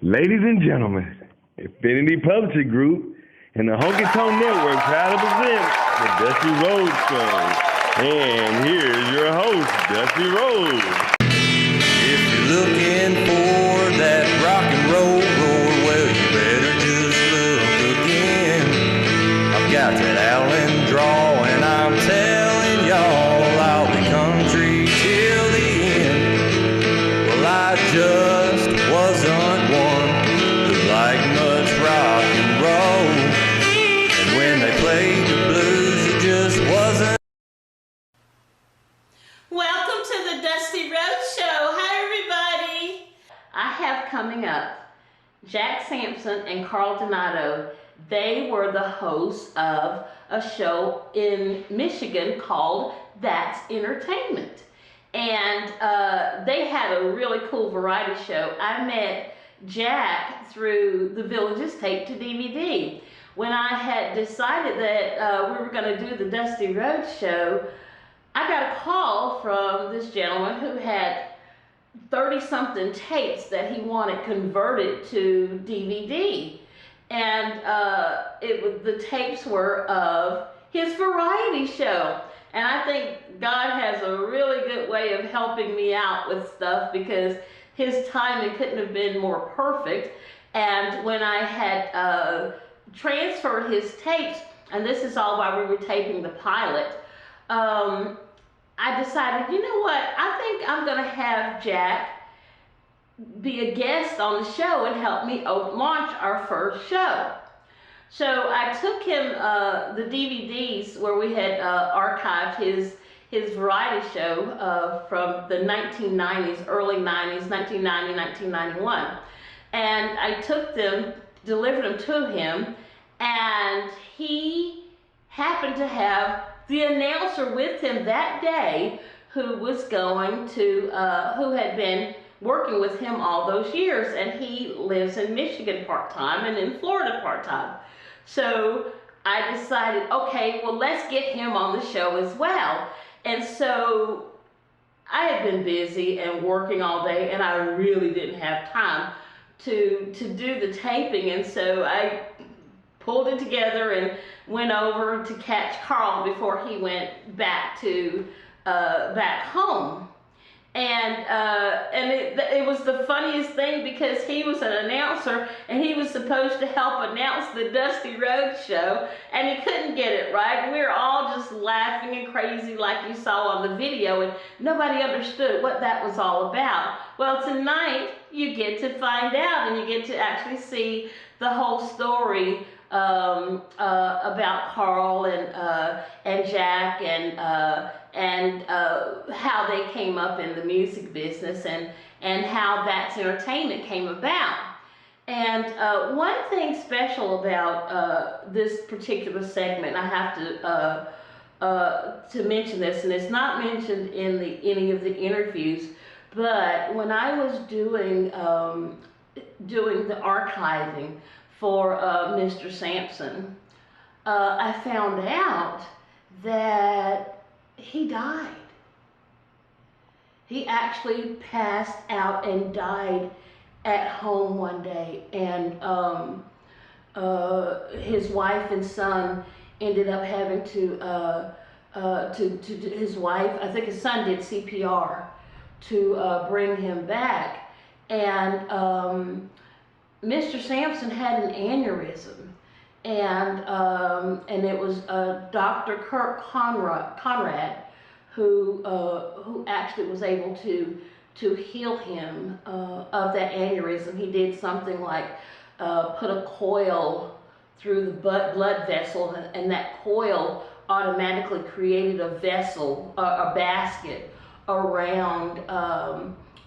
Ladies and gentlemen, Infinity Publishing Group and the Honky Tonk Network proud to present the Dusty Rhodes Show. And here's your host, Dusty Rhodes. If you're looking for that rock and roll roar, well, you better just look again. I've got that Allen draw, and I'm telling y'all, I'll be country till the end. Well, I just wasn't one who liked much rock and roll, and when they played the blues, it just wasn't. Welcome to the Dusty Rhodes Show. Hi, everybody. I have coming up Jack Sampson and Carl Donato. They were the hosts of a show in Michigan called That's Entertainment. And they had a really cool variety show. I met Jack through the Villages Tape to DVD. When I had decided that we were going to do the Dusty Rhodes Show, I got a call from this gentleman who had 30-something tapes that he wanted converted to DVD. And the tapes were of his variety show. And I think God has a really good way of helping me out with stuff because his timing couldn't have been more perfect. And when I had transferred his tapes, and this is all while we were taping the pilot, I decided, you know what, I think I'm going to have Jack be a guest on the show and help me launch our first show. So I took him the DVDs where we had archived his variety show from the 1990s, early 90s, 1990, 1991. And I took them, delivered them to him, and he happened to have the announcer with him that day who was going to, who had been working with him all those years, and he lives in Michigan part-time and in Florida part-time. So I decided, okay, well, let's get him on the show as well. And so I had been busy and working all day, and I really didn't have time to do the taping, and so I pulled it together and went over to catch Carl before he went back to back home. And it was the funniest thing because he was an announcer and he was supposed to help announce the Dusty Rhodes Show, and he couldn't get it right. We were all just laughing and crazy like you saw on the video, and nobody understood what that was all about. Well, tonight you get to find out, and you get to actually see the whole story about Carl and Jack and how they came up in the music business and how That's Entertainment came about. And one thing special about this particular segment, I have to mention this, and it's not mentioned in any of the interviews, but when I was doing the archiving for Mr. Sampson, I found out that he died. He actually passed out and died at home one day, and his wife and son ended up having to his wife, I think his son did CPR to bring him back, and Mr. Sampson had an aneurysm, and it was Dr. Kirk Conrad who actually was able to heal him of that aneurysm. He did something like put a coil through the blood vessel, and that coil automatically created a vessel, a basket around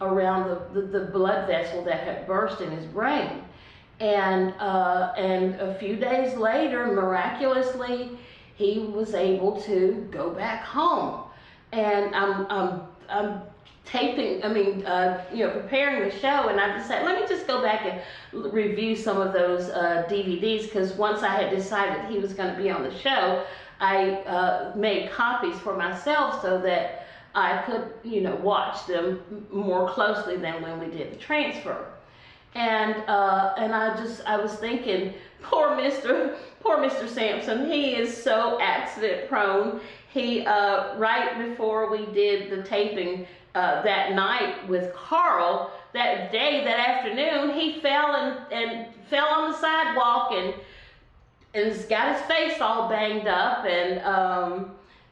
the blood vessel that had burst in his brain. And a few days later, miraculously, he was able to go back home. And I'm taping, preparing the show, and I decided, let me just go back and review some of those DVDs, because once I had decided he was going to be on the show, I made copies for myself so that I could, watch them more closely than when we did the transfer. And I was thinking, poor Mr. Sampson, he is so accident prone. He, right before we did the taping that night with Carl, that afternoon, he fell and fell on the sidewalk and has got his face all banged up, and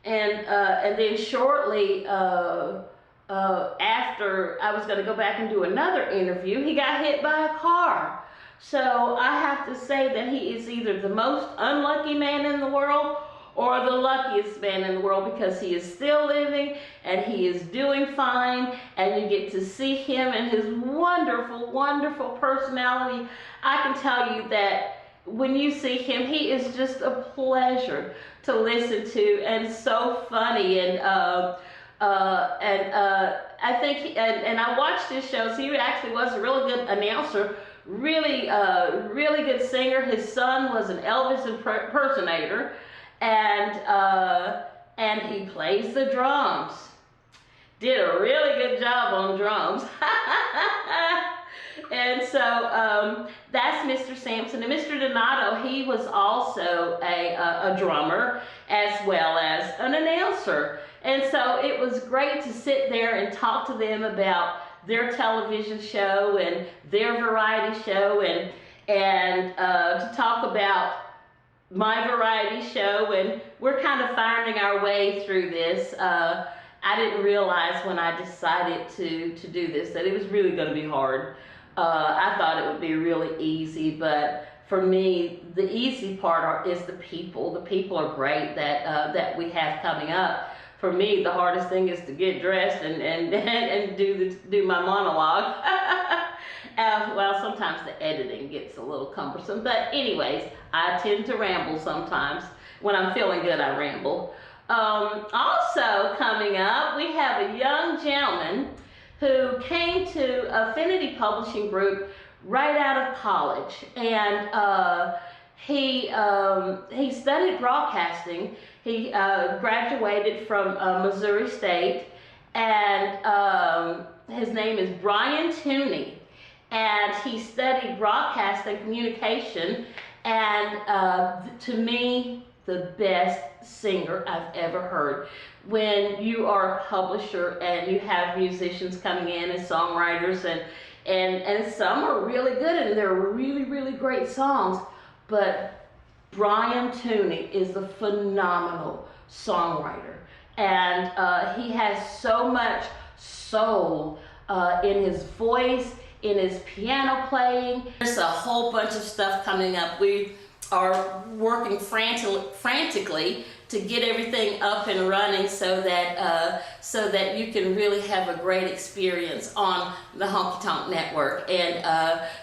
then shortly after I was going to go back and do another interview, he got hit by a car. So I have to say that he is either the most unlucky man in the world or the luckiest man in the world, because he is still living and he is doing fine, and you get to see him and his wonderful, wonderful personality. I can tell you that when you see him, he is just a pleasure to listen to, and so funny, and I think, and I watched his shows. He actually was a really good announcer, really good singer. His son was an Elvis impersonator, and he plays the drums. Did a really good job on drums. And so that's Mr. Sampson. And Mr. Donato, he was also a drummer as well as an announcer. And so it was great to sit there and talk to them about their television show and their variety show, and to talk about my variety show. And we're kind of finding our way through this. I didn't realize when I decided to do this that it was really going to be hard. I thought it would be really easy, but for me, the easy part is the people. The people are great that we have coming up. For me, the hardest thing is to get dressed and do my monologue. Well, sometimes the editing gets a little cumbersome, but anyways, I tend to ramble sometimes. When I'm feeling good, I ramble. Also coming up, we have a young gentleman who came to Affinity Publishing Group right out of college, and he studied broadcasting. He graduated from Missouri State, and his name is Brian Tooney, and he studied broadcast and communication, and to me, the best singer I've ever heard. When you are a publisher and you have musicians coming in and songwriters, and some are really good and they're really, really great songs, but Brian Tooney is a phenomenal songwriter, and he has so much soul in his voice, in his piano playing. There's a whole bunch of stuff coming up. We are working frantically to get everything up and running so that you can really have a great experience on the Honky Tonk Network. And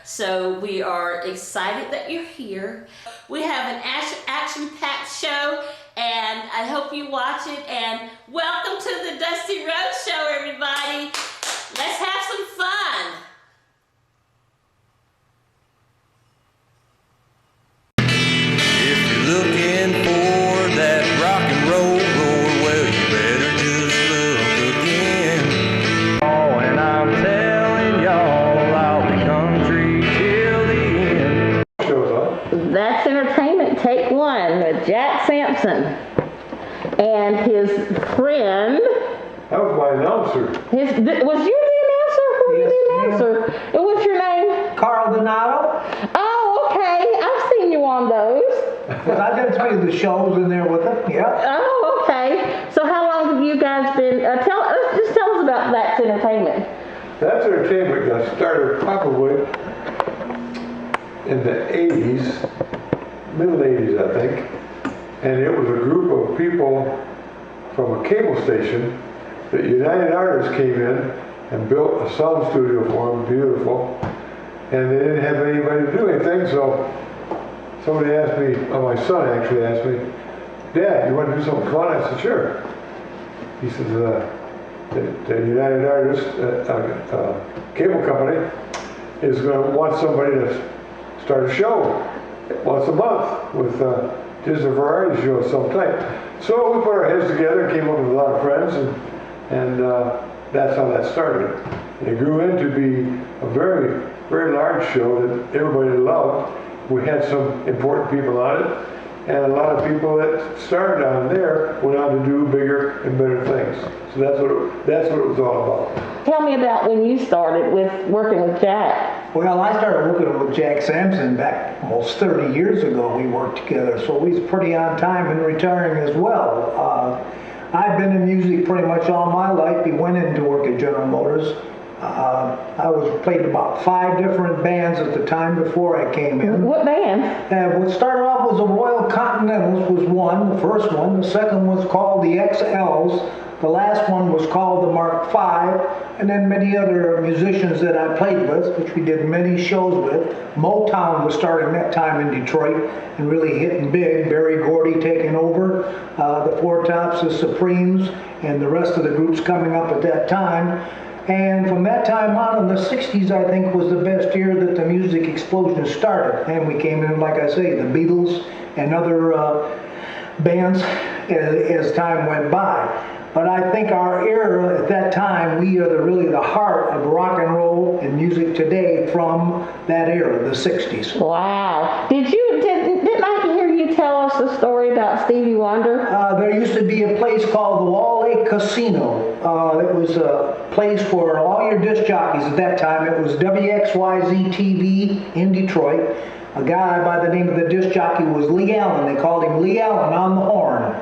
so we are excited that you're here. We have an action-packed show, and I hope you watch it. And welcome to the Dusty Road Show, everybody. Let's have some fun. Looking for that rock and roll roar, well, you better just look again. Oh, and I'm telling y'all, I'll be country till the end. That's Entertainment, take one, with Jack Sampson and his friend. That was my announcer. Was you the announcer? Who was the announcer? And what's your name? Carl Donato. Oh, okay. I've seen you on those. Well, I've done 3 of the shows in there with him, yeah. Oh, okay. So how long have you guys been, tell us about That's Entertainment. That's Entertainment got started probably in the 80s, middle 80s I think, and it was a group of people from a cable station that United Artists came in and built a sound studio for them, beautiful, and they didn't have anybody to do anything, so somebody asked me, my son actually asked me, Dad, you want to do something fun? I said, sure. He says, the United Artists cable company is going to want somebody to start a show once a month with just a variety show of some type. So we put our heads together and came up with a lot of friends, and that's how that started. It grew into be a very very large show that everybody loved. We had some important people on it, and a lot of people that started on there went on to do bigger and better things. So that's what it was all about. Tell me about when you started with working with Jack. Well, I started working with Jack Sampson back almost 30 years ago. We worked together, so he's pretty on time and retiring as well. I've been in music pretty much all my life. He went into work at General Motors. I played about 5 different bands at the time before I came in. What band? What started off was the Royal Continentals was one, the first one. The second was called the XLs. The last one was called the Mark V. And then many other musicians that I played with, which we did many shows with. Motown was starting that time in Detroit and really hitting big. Barry Gordy taking over, the Four Tops, the Supremes, and the rest of the groups coming up at that time. And from that time on, in the 60s, I think, was the best year that the music explosion started. And we came in, like I say, the Beatles and other bands as time went by. But I think our era at that time, we are really the heart of rock and roll and music today from that era, the 60s. Wow. Didn't I hear you tell us a story about Stevie Wonder? There used to be a place called the Wall Lake Casino. It was a place for all your disc jockeys at that time. It was WXYZ TV in Detroit. A guy by the name of the disc jockey was Lee Allen. They called him Lee Allen on the horn.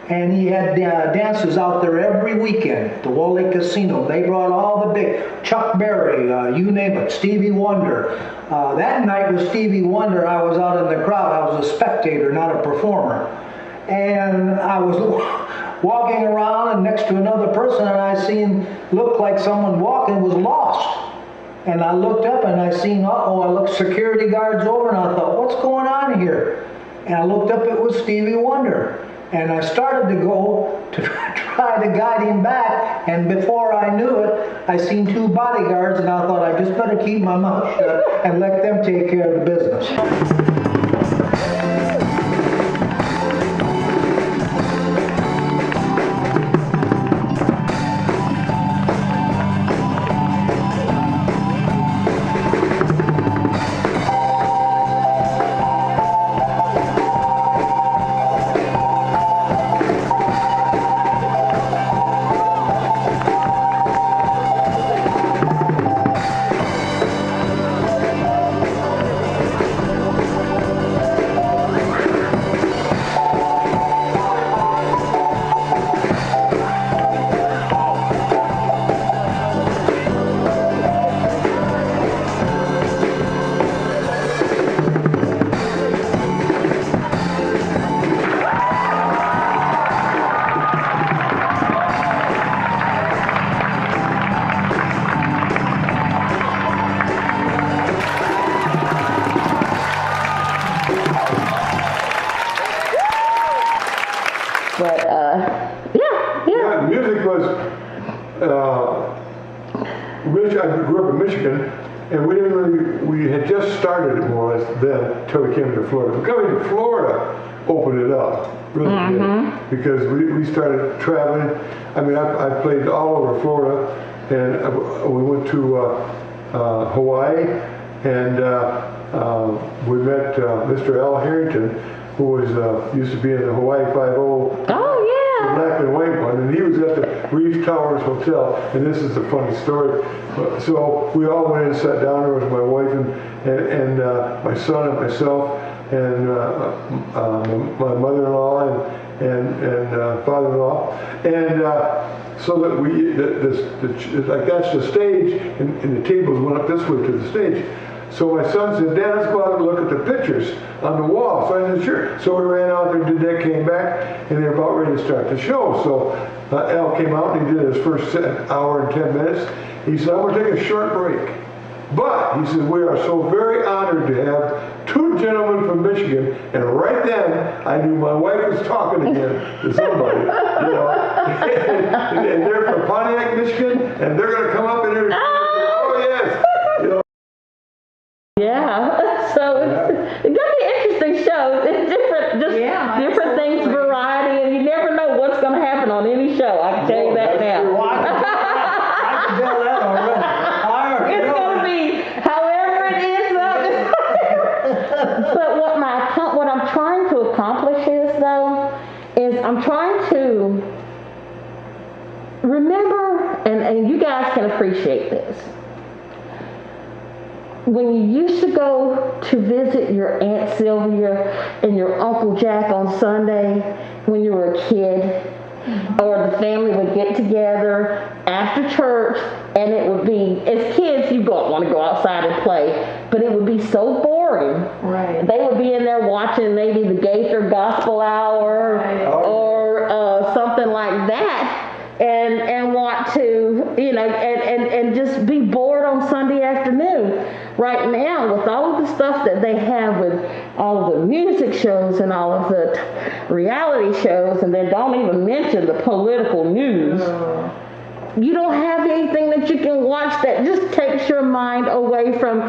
And he had dances out there every weekend, the Wall Lake Casino. They brought all the big, Chuck Berry, you name it, Stevie Wonder. That night with Stevie Wonder, I was out in the crowd. I was a spectator, not a performer. And I was walking around and next to another person, and I seen, looked like someone walking was lost. And I looked up and I seen, I looked security guards over, and I thought, what's going on here? And I looked up, it was Stevie Wonder. And I started to go to try to guide him back, and before I knew it, I seen 2 bodyguards, and I thought I just better keep my mouth shut and let them take care of the business. Yeah, music was, I grew up in Michigan, and we had just started it more or less then until we came to Florida. Coming to Florida opened it up, really did, because we started traveling. I mean, I played all over Florida, and we went to Hawaii, and we met Mr. Al Harrington, who was used to be in the Hawaii 5-0. The black and white one, and he was at the Reef Towers Hotel, and this is a funny story. So we all went and sat down. There was my wife and my son and myself and my mother-in-law and father-in-law, and so that like that's the stage, and the tables went up this way to the stage. So my son said, Dad, let's go out and look at the pictures on the wall. So I said, sure. So we ran out there, did that, came back, and they were about ready to start the show. So Al came out and he did his first hour and 10 minutes. He said, I'm going to take a short break. But, he said, we are so very honored to have 2 gentlemen from Michigan. And right then, I knew my wife was talking again to somebody, you know. And they're from Pontiac, Michigan, and they're going to come up and introduce me. Oh, yes. You know. Yeah, so it's going to be an interesting show. It's different, different things, variety, and you never know what's going to happen on any show. I can tell you that now. I can tell that already. It's going to be however appreciate this. When you used to go to visit your Aunt Sylvia and your Uncle Jack on Sunday when you were a kid, or the family would get together after church, and it would be, as kids, you don't want to go outside and play, but it would be so boring. Right. They would be in there watching maybe the Gaither Gospel Hour or something like that, and want to, and just be bored on Sunday afternoon. Right now, with all of the stuff that they have with all of the music shows and all of the reality shows, and then don't even mention the political news, you don't have anything that you can watch that just takes your mind away from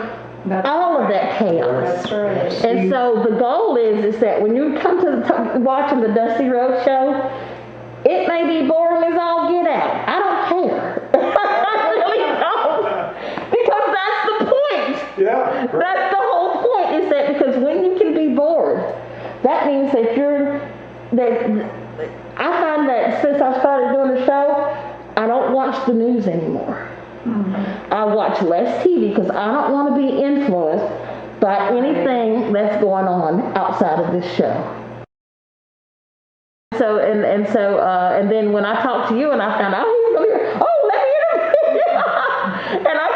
all of that chaos. That's right. And so the goal is that when you come to watching the Dusty Road Show, it may be boring as all get out. I don't care. I really don't. Because that's the point. Yeah. That's the whole point, is that because when you can be bored, that means that I find that since I started doing the show, I don't watch the news anymore. I watch less TV because I don't want to be influenced by anything that's going on outside of this show. So and then when I talked to you and I found out he's gonna be here, let me interview. And when I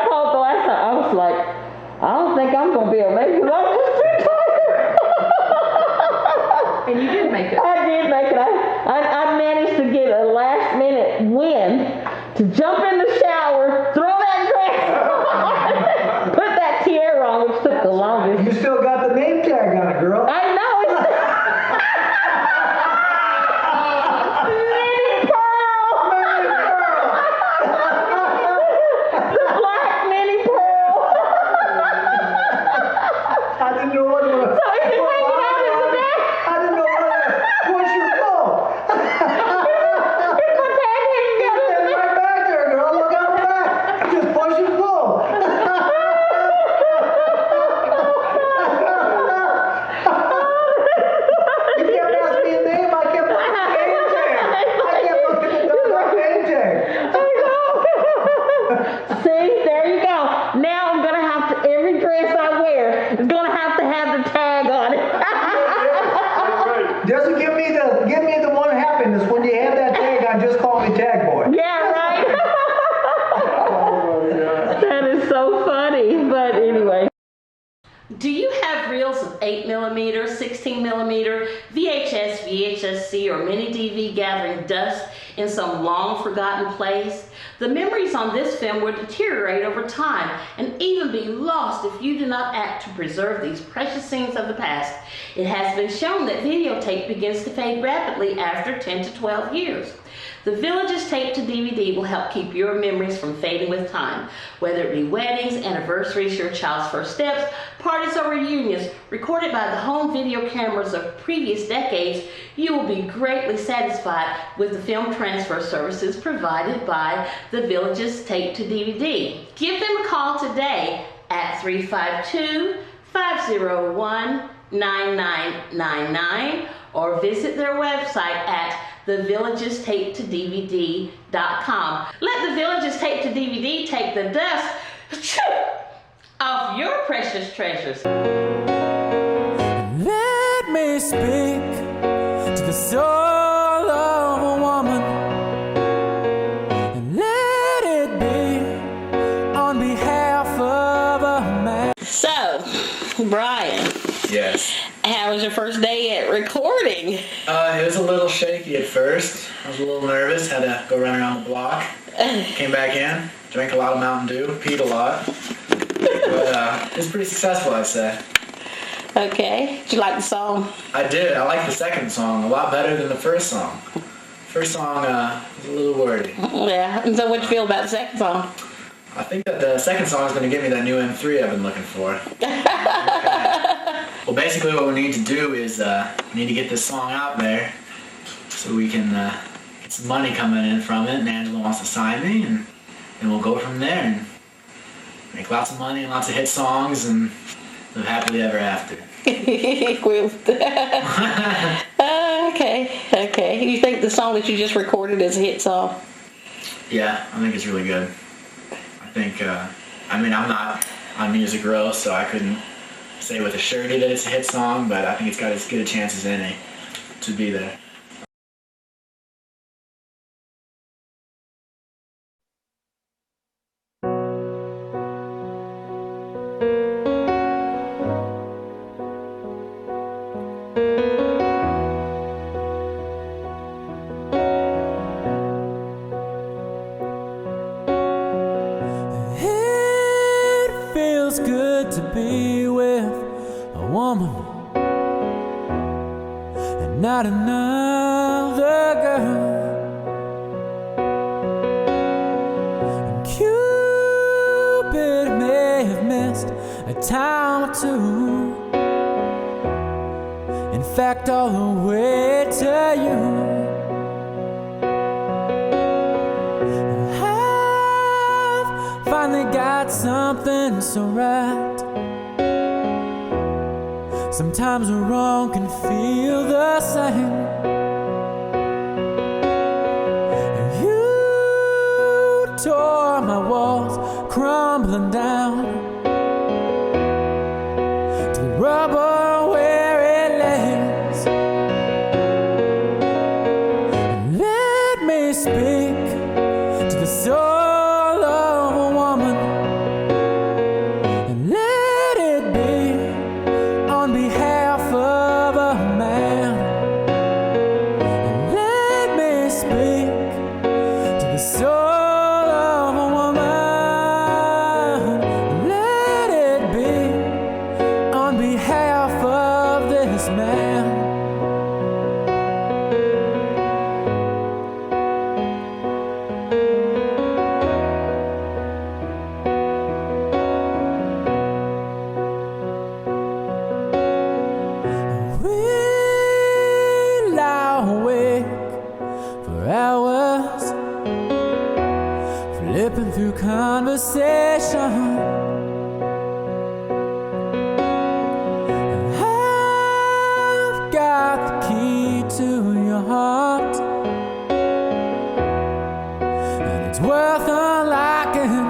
called the last time, I was like, I don't think I'm gonna be able to make it because I'm just too tired. And you did make it. I did make it. I managed to get a last minute win to jump in the shower, throw that dress on, put that tiara on, which took the longest. You still got the name tag on it, girl. I know. Minnie Pearl. The black Minnie Pearl. I didn't know what it was. So if you make it out of the bag, I didn't know what it was. What's your phone? it's my tag hanging down in the It's right back there, girl. Look out back. Just push your phone. You kept asking me a name. I kept looking at the name tag. I kept looking at the name tag. See, there you go. Now I'm gonna have to, every dress I wear is gonna have to have the tag on it. Just give me the one happiness when you have that tag on. Just call me Tag Boy. Yeah, right. That is so funny. But anyway. Do you have reels of 8mm, 16mm, VHS, VHS-C, or mini DV gathering dust in some long forgotten place? The memories on this film will deteriorate over time and even be lost if you do not act to preserve these precious scenes of the past. It has been shown that videotape begins to fade rapidly after 10 to 12 years. The Village's tape to DVD will help keep your memories from fading with time. Whether it be weddings, anniversaries, your child's first steps, parties or reunions, recorded by the home video cameras of previous decades, you will be greatly satisfied with the film transfer services provided by the Village's tape to DVD. Give them a call today at 352-501-9999 or visit their website at thevillagestapetodvd.com. Let the Village's Tape to DVD take the dust off your precious treasures. Let me speak to the soul of a woman, and let it be on behalf of a man. So, Brian, Yes. how was your first day at recording? It was a little shaky at first. I was a little nervous, had to go run around the block. Came back in, drank a lot of Mountain Dew, peed a lot. But it was pretty successful, I'd say. Okay. Did you like the song? I did. I liked the second song a lot better than the first song. First song was a little wordy. Yeah. And so what'd you feel about the second song? I think that the second song is going to give me that new M3 I've been looking for. Okay. Well, basically what we need to do is we need to get this song out there so we can get some money coming in from it, and Angela wants to sign me, and we'll go from there and make lots of money and lots of hit songs and live happily ever after. Okay. You think the song that you just recorded is a hit song? Yeah, I think it's really good. think, I mean, I'm not on Music Row, so I couldn't say with a surety that it's a hit song, but I think it's got as good a chance as any to be there. It feels good to be with a woman and not another girl. And Cupid may have missed a time or two. In fact, all the way to you. Finally got something so right. Sometimes the wrong can feel the same. You tore my walls crumbling down to the rubber where it lays. Let me speak to the soul of a woman, and let it be on behalf of a man. And let me speak to the soul of a woman, and let it be on behalf of this man. We lie awake for hours, flipping through conversation. And I've got the key to your heart, and it's worth unlocking.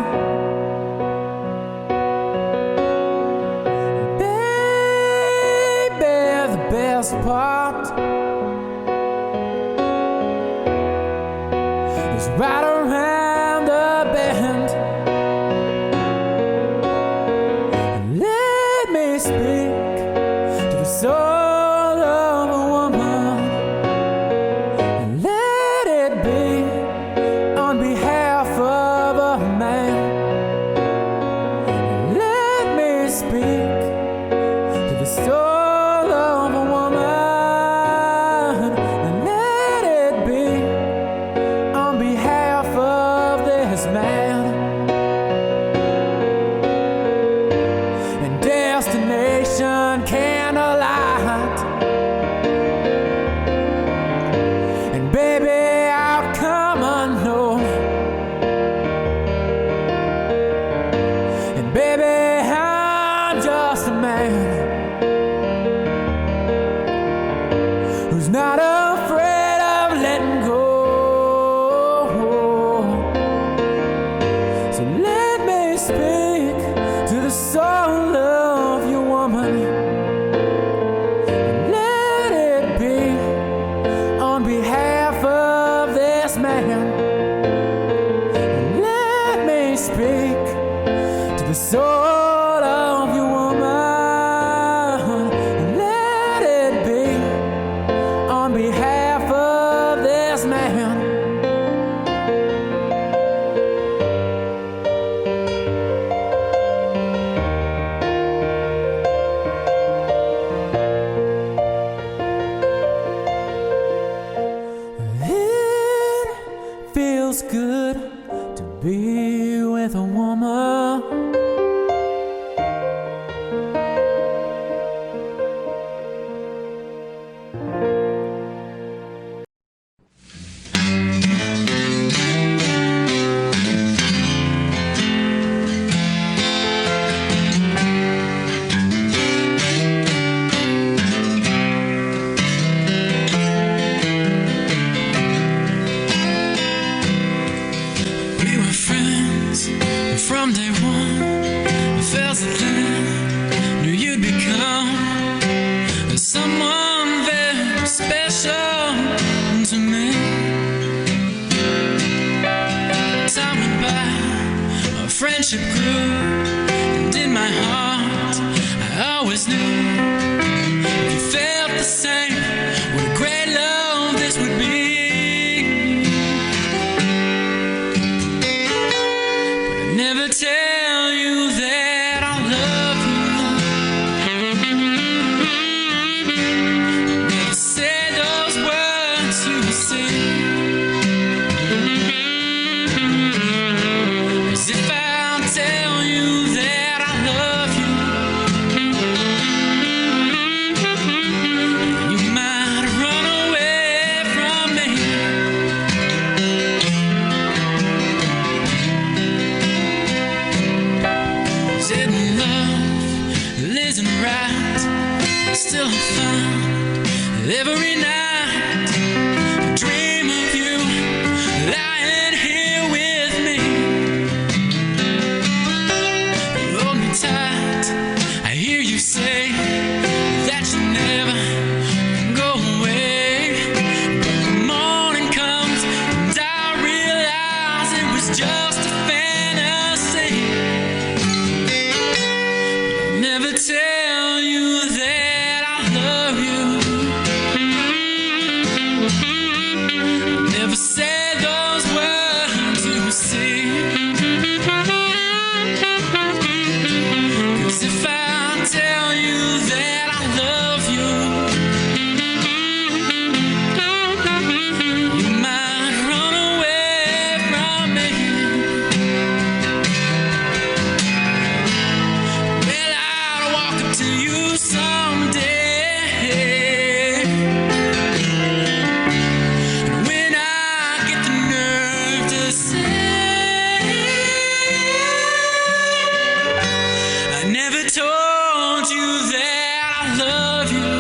Baby, the best part is right around the bend. And let me speak to the soul of a woman, and let it be on behalf of a man. And let me speak to the soul of a woman, and let it be on behalf of this man. And destination candlelight, and baby, outcome unknown. And baby, I'm just a man who's not afraid of letting go. So let me speak to the soul of your woman, and let it be on behalf of this man. And let me speak to the soul of your woman, friendship grew, and in my heart I always knew if you felt the same, what a great love this would be. But I never tell you that I love you. Never say those words you sing. 'Cause if I tell you that I love you, you might run away from me. 'Cause in love isn't right, I still have fun every night. I dream of you lying here with me. You hold me tight, I hear you say that you never go away. But the morning comes and I realize it was just a fantasy. I'll never tell you that I love you. Never say those words you see. 'Cause if I tell you that I love you, you might run away from me. Well, I'll walk up to you someday, and when I get the nerve to say I never told you that I love you,